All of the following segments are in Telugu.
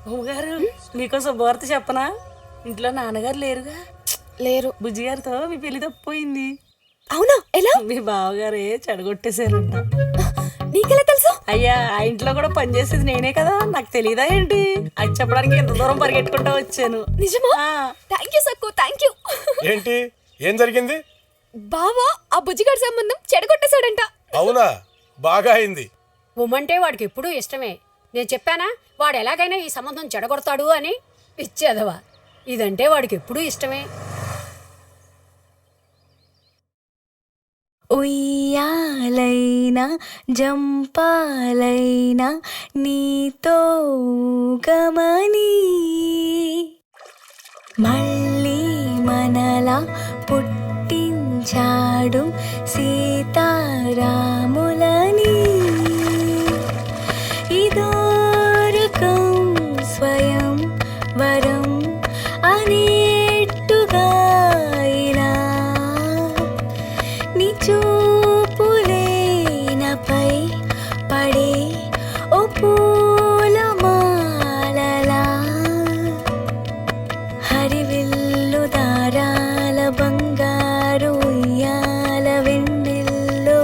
అమ్మగారు మీకో శుభవార్త చెప్పనా? ఇంట్లో నాన్నగారు లేరుగా. లేరు. బుజ్జిగారితో మీ పెళ్లి తప్పిపోయింది. అవునా? ఎలా? మీ బావగారే చెడగొట్టేశారంట. నీకెలా తెలుసు? అయ్యా, ఆ ఇంట్లో కూడా పనిచేసేది నేనే కదా, నాకు తెలియదా ఏంటి? అది చెప్పడానికి ఎంత దూరం పరిగెట్టుకుంటా వచ్చాను. నిజమా? Thank you Sakku, thank you. ఏంటి, ఏం జరిగింది? బావా ఆ బుజ్జిగాడి సంబంధం చెడగొట్టేశాడంట. అవునా? బాగా అయింది. ఉమ్మంటే వాడికి ఎప్పుడూ ఇష్టమే. నేను చెప్పానా వాడు ఎలాగైనా ఈ సంబంధం చెడగొడతాడు అని? ఇచ్చేదవా, ఇదంటే వాడికి ఎప్పుడూ ఇష్టమే. ఉయ్యాలైనా జంపాలైనా నీతో గమని మళ్ళీ మనలా పుట్టించాడు సీతారాములని. ఇదోరకం స్వయం వరం అనేట్టుగా ఇలా నీ చూపులే నాపై పడే ఓ పూలమాలలా హరివిల్లు దారాల బంగారు ఉయ్యాల వెండిల్లు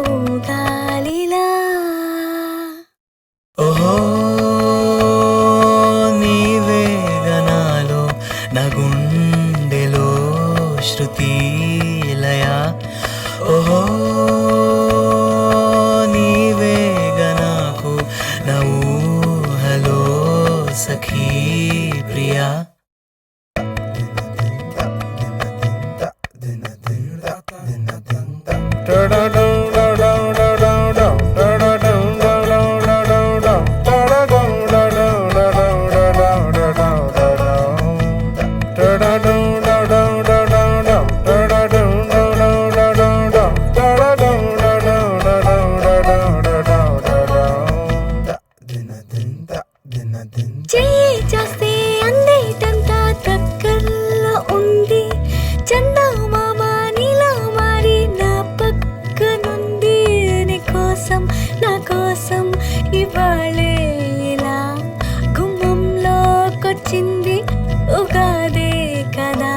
గాలిలా. ఓహో నీవే గనాలో నా గుండెలో శృతిలయ. ఓహో నీవే గనాకు నా ఊహలో సఖీ ప్రియా. చెయ్యి చేస్తే అందేటంతా దగ్గరలో ఉంది. చందమామ నీలా మారి నా పక్కనుంది. నీ కోసం నా కోసం ఇవాళే ఇలా గుమ్మంలోకొచ్చింది ఉగాదే కదా.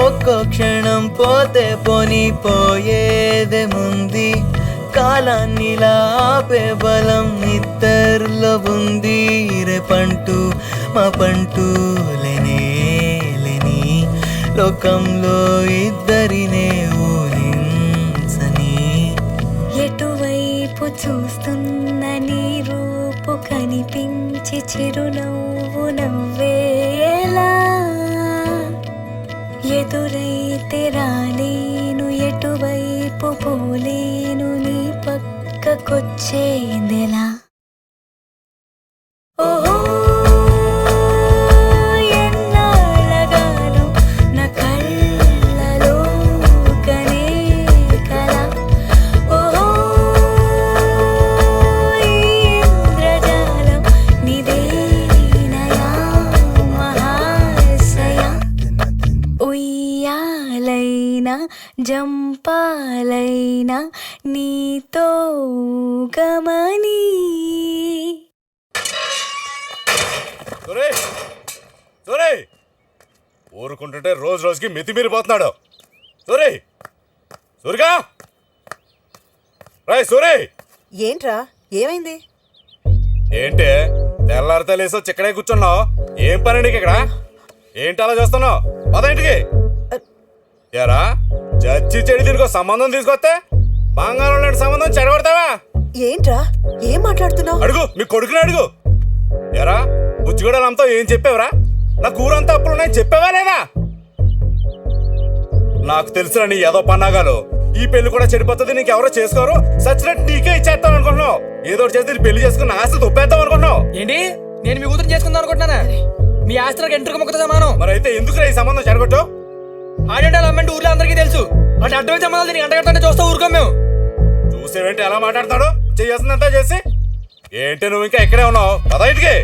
ఒక్కో క్షణం పోతే పోని పోయేదేముంది. కాలాన్నిలా ఆపే బలం ఇద్దరిలో ఉంది. రేపంటూ మా పంటూ లేనే లేని లోకంలో ఇద్దరినే ఊహించని. ఎటువైపు చూస్తున్న నీ రూపు కనిపించి చిరునవ్వు నవ్వేలా. ఎదురైతే రాలేను, ఎటువైపు పోలేను, నీ పక్కకొచ్చేదెలా. ఓహో ఎన్నాళ్ళగానో నా కళ్ళలో కనే కల. ఓహో ఇంద్రజాలం నిదేనయా మహాశయ. ఉయ్యాలైనా జంపాలైనా నీతో గమని. ఊరుకుంటుంటే రోజు రోజుకి మితిమీరిపోతున్నాడు. సూరి, సూరిగా రాయ్ సూరి. ఏంట్రా, ఏమైంది? ఏంటి తెల్లారితే లేసో చిక్కడే కూర్చున్నావు? ఏం పని నీకు ఇక్కడ? ఏంటి అలా చేస్తున్నావు? పదేంటికి ఎరా చచ్చి చెడి దీనికో సంబంధం తీసుకొస్తే బంగారం లాంటి సంబంధం చెడగొడతావా? ఏంట్రా, ఏం మాట్లాడుతున్నావు? అడుగు మీ కొడుకుని అడుగు. ఎరా బుచ్చిగూడలంతా ఏం చెప్పావురా? నా కూరంతా అప్పులున్నాయని చెప్పావా లేదా? నాకు తెలుసురా నీ ఏదో పన్నాగాలు. ఈ పెళ్లి కూడా చెడిపోతుంది, నీకెవరో చేసుకోరు, సచ్చినట్టు నీకే ఇచ్చేస్తాం అనుకుంటున్నావు. ఏదో చేసి పెళ్లి చేసుకుని ఆస్తి తొప్పేద్దాం అనుకుంటున్నావు. ఏంటి, నేను మీ కూతురు చేసుకుందాం అనుకుంటున్నానా? మీ ఆస్తికి ఎంట్రుక మొక్కతో సమానం. మరి అయితే ఎందుకురా ఈ సంబంధం చెడగొట్టు? ఆడంటే అమ్మంటే ఊర్లో అందరికీ తెలుసు. అంటే అడ్డమైన సంబంధాలు దీనికి అంటగట్టంటే చూస్తా ఊరుకోం మేము. చూసేవేంటి ఎలా మాట్లాడతాడు? చేయాల్సిందంతా చేసి ఏంటి నువ్వు ఇంకా ఇక్కడే ఉన్నావు? పద ఇంటికి.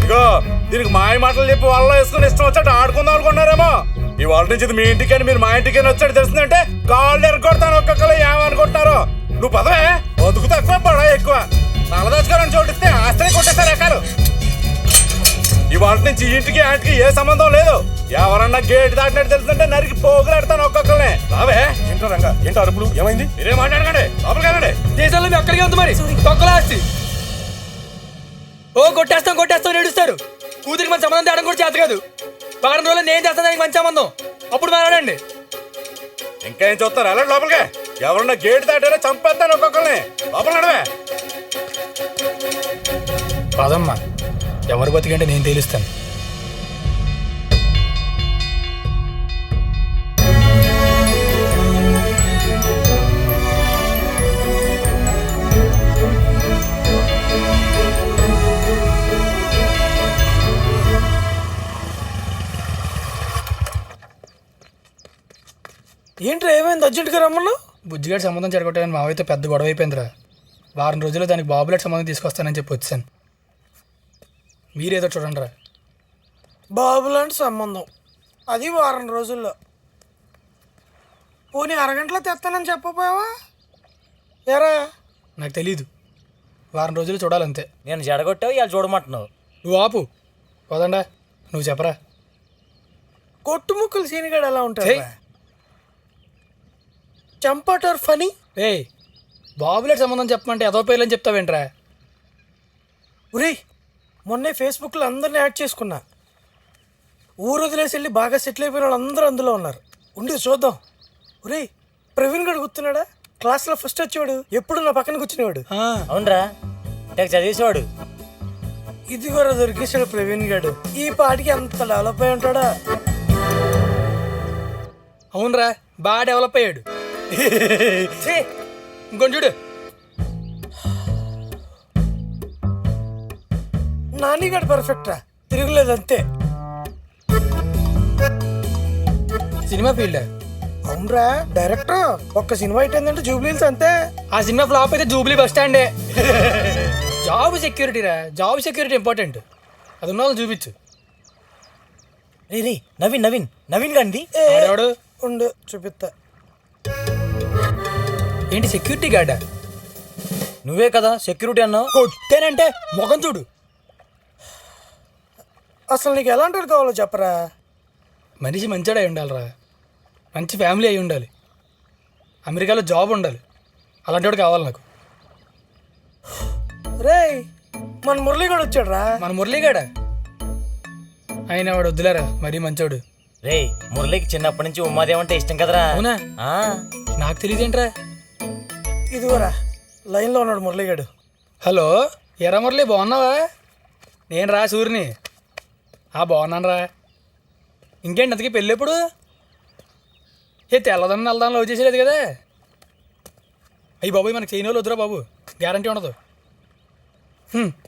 ఇదిగో దీనికి మాయ మాటలు చెప్పి వాళ్ళలో వేసుకుని ఇష్టం వచ్చాడు ఆడుకుందాం అనుకున్నారేమో. ఈ వాళ్ళ నుంచి మీ ఇంటికి అని మీరు మా ఇంటికి వచ్చాడు తెలిసిందంటే కాళ్ళు ఎరగొడతాను. ఒక్కొక్కరు ఏమనుకుంటున్నారు? నువ్వు పదవే, బతుకు తక్కువ పడ ఎక్కువ. నల్లదోచుకోవాలని చోటిస్తే ఆస్తిని కొట్టేస్తారు ఎక్కాలు. వాళ్ళ నుంచి ఇంటికి ఆంటికి ఏ సంబంధం లేదు. ఎవరన్నా గేట్ దాటినట్టు తెలుస్తుంటే నరికి పోగులాడతాను ఒక్కొక్కరిని. రావే. ఏంటో రంగా, ఏంటో అరుపులు, ఏమైంది? మీరే మాట్లాడకండి, లోపలికి దేశంలో మీ ఒక్కడికే ఉంది మరి తొక్కలా ఆస్తి. ఓ కొట్టేస్తాం ఏడుస్తారు. కూతురికి మంచి సంబంధం తేడం కూడా చేత కాదు. వారం రోజులు నేను చేస్తాను దానికి మంచి సంబంధం, అప్పుడు మాట్లాడండి. ఇంకా ఏం చూస్తారు? వెళ్ళండి లోపలికి. ఎవరన్నా గేట్ దాటారో చంపేస్తాను ఒక్కొక్కరిని. లోపల నడవే. కాదమ్మా, ఎవరు బతికంటే నేను తెలుస్తాను. ఏంట్రా ఏమైంది? అర్జెంట్గా రమ్మన్నా. బుజ్జిగాడి సంబంధం చెడగొట్టాలని మావైతే పెద్ద గొడవ అయిపోయిందిరా. వారం రోజుల్లో దానికి బాబులాంటి సంబంధం తీసుకొస్తానని చెప్పి వచ్చాను. మీరేదో చూడండి రా. బాబు లాంటి సంబంధం, అది వారం రోజుల్లో. పోనీ అరగంటలో తెస్తానని చెప్పపోయావా? ఎరా నాకు తెలీదు, వారం రోజులు చూడాలంతే. నేను జడగొట్టావు, ఇవాళ చూడమంటున్నావు. నువ్వు ఆపు, పోదండా. నువ్వు చెప్పరా. కొట్టు ముక్కలు సీనిగాడు ఎలా ఉంటాడు? చంపాటర్ ఫనీ. ఏయ్, బాబులాంటి సంబంధం చెప్పమంటే ఏదో పేర్లని చెప్తావేంట్రా? ఒరేయ్, మొన్నే ఫేస్బుక్లో అందరిని యాడ్ చేసుకున్నా. ఊరు వదిలేసి వెళ్ళి బాగా సెటిల్ అయిపోయిన వాళ్ళు అందరూ అందులో ఉన్నారు. ఉండి చూద్దాం. ఒరేయ్, ప్రవీణ్ గడు గుర్తున్నాడా? క్లాస్లో ఫస్ట్ వచ్చేవాడు, ఎప్పుడు నా పక్కన కూర్చునేవాడు. అవునరా, చదివేసేవాడు. ఇది కూడా దొరికేశాడు ప్రవీణ్ గడు. ఈ పాటికి అంత డెవలప్ అయి ఉంటాడా? అవునరా, బాగా డెవలప్ అయ్యాడు. ఇంకొని చూడు. నానిగాడు పర్ఫెక్ట్ రా, తిరుగులేదు అంతే. Cinema field. అవునరా, డైరెక్టర్. ఒక్క సినిమా అయిపోయిందంటే జూబ్లీస్ అంతే. ఆ సినిమా ఫ్లాప్ అయితే జూబ్లీ బస్ స్టాండే. జాబ్ సెక్యూరిటీ రా, జాబ్ సెక్యూరిటీ ఇంపార్టెంట్. అది ఉన్న వాళ్ళు చూపించు. రే నవీన్ గాంధీ ఆడేవాడు ఉండు చూపిస్తా. ఏంటి సెక్యూరిటీ గార్డా? నువ్వే కదా సెక్యూరిటీ అన్నావు. కొట్టేనంటే ముఖం చూడు. అసలు నీకు ఎలాంటి వాడు కావాలో చెప్పరా. మనిషి మంచిగా అయి ఉండాలిరా, మంచి ఫ్యామిలీ అయి ఉండాలి, అమెరికాలో జాబ్ ఉండాలి. అలాంటి వాడు కావాలి నాకు. రేయ్, మన మురళీగాడు వచ్చాడు రా. మన మురళీగాడా? ఆయన వాడు వద్దులేరా, మరీ మంచోడు. రే, మురళికి చిన్నప్పటి నుంచి ఉమాదేవి అంటే ఇష్టం కదరా. అవునా? నాకు తెలియదేంట్రా. ఇదిగోరా, లైన్లో ఉన్నాడు మురళీగాడు. హలో, ఎరా మురళి, బాగున్నావా? నేను రా సూర్యని. బాగున్నాను రా. ఇంకేంటి అంతకీ పెళ్ళి ఎప్పుడు? తెల్లదాన్ని నల్లదాన్ని లవ్ చేసేది కదా. అయ్యి బాబు, మనకి చేయని వాళ్ళు వద్దురా బాబు, గ్యారంటీ ఉండదు.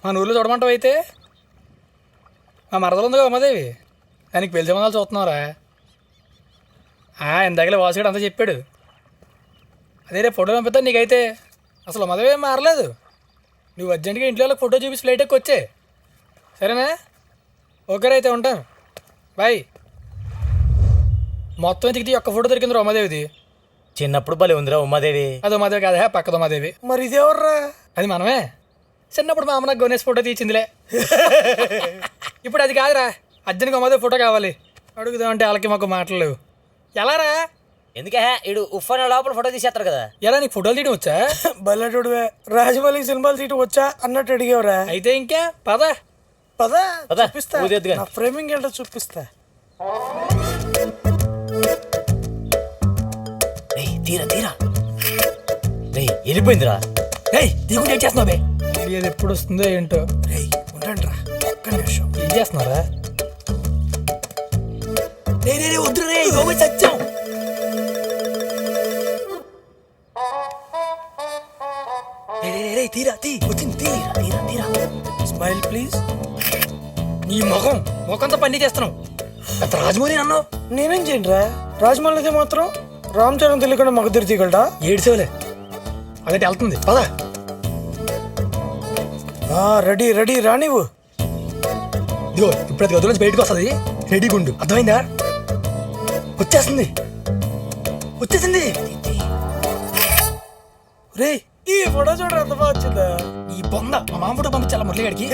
మన ఊళ్ళో చూడమంటావు అయితే? మా మరదలు ఉందిగా ఉమాదేవి, దానికి పెళ్లి సంబంధాలు చూస్తున్నావురా. ఇందాకలే వాసుగాడు అంతా చెప్పాడు. అదే రేపు ఫోటో పంపిస్తాను నీకైతే. అసలు ఉమాదేవి ఏం మారలేదు. నువ్వు అర్జెంట్గా ఇంట్లో వాళ్ళకి ఫోటో చూపించి ఫ్లైట్ ఎక్కి వచ్చే, సరేనా? ఓకేరా, అయితే ఉంటాను, బాయ్. మొత్తం ఎతికితే ఒక్క ఫోటో దొరికింది ఉమాదేవిది. చిన్నప్పుడు భలే ఉందిరా ఉమాదేవి. అది ఉమాదేవి కాదా, పక్కద ఉమాదేవి. మరి ఇదేవర్రా? అది మనమే. చిన్నప్పుడు మా అమ్మ నాకు గణేష్ ఫోటో తీసిందిలే. ఇప్పుడు అది కాదురా, అర్జెంట్గా ఉమాదేవి ఫోటో కావాలి. అడుగుదామంటే వాళ్ళకి మాకు మాటలు. ఎలా రా? ఎందుకే ఇడు ఉఫ్ఫన లోపల ఫోటో తీసేస్తారు కదా. ఎలా, నీకు ఫోటోలు తీయడం వచ్చా? బల్లెటోడువే, రాజమౌళి సినిమాలు తీయటం వచ్చా అన్నట్టు అడిగేవరా. అయితే ఇంకా పద పద చూపిస్తా. ఊదేద్దుగా. నా ఫ్రేమింగ్ ఏంటో చూపిస్తా. తీరా వెళ్ళిపోయిందిరా. దిగుంటే ఏం చేస్తున్నావు బే? తెలియదు ఎప్పుడు వస్తుందో ఏంటో. ఉండండి రా, ఒక్క నిమిషం. ఏం చేస్తున్నారా? వద్దు రే, సత్యం. Smile please. నీ ముఖంతో పని చేస్తున్నావు. రాజమౌళి అన్నావు. నేనేం చేయండి రా, రాజమౌళిదే మాత్రం రామ్ చరణ్ తెలియకుండా మగధీర తీయగలడా? ఏడ్చేవలే, అదే వెళ్తుంది పద. రెడీ రెడీ రా నువ్వు. ఇదిగో ఇప్పుడు అది గదిలో నుంచి బయటకు వస్తుంది, రెడీగా ఉండు, అర్థమైందా? వచ్చేసింది. రే, ఈ ఫోటో చూడరా ఎంత బాగా వచ్చిందా. ఈ బొంద మా మామ ఫోటో పంపించాలా మురళిగాడికి?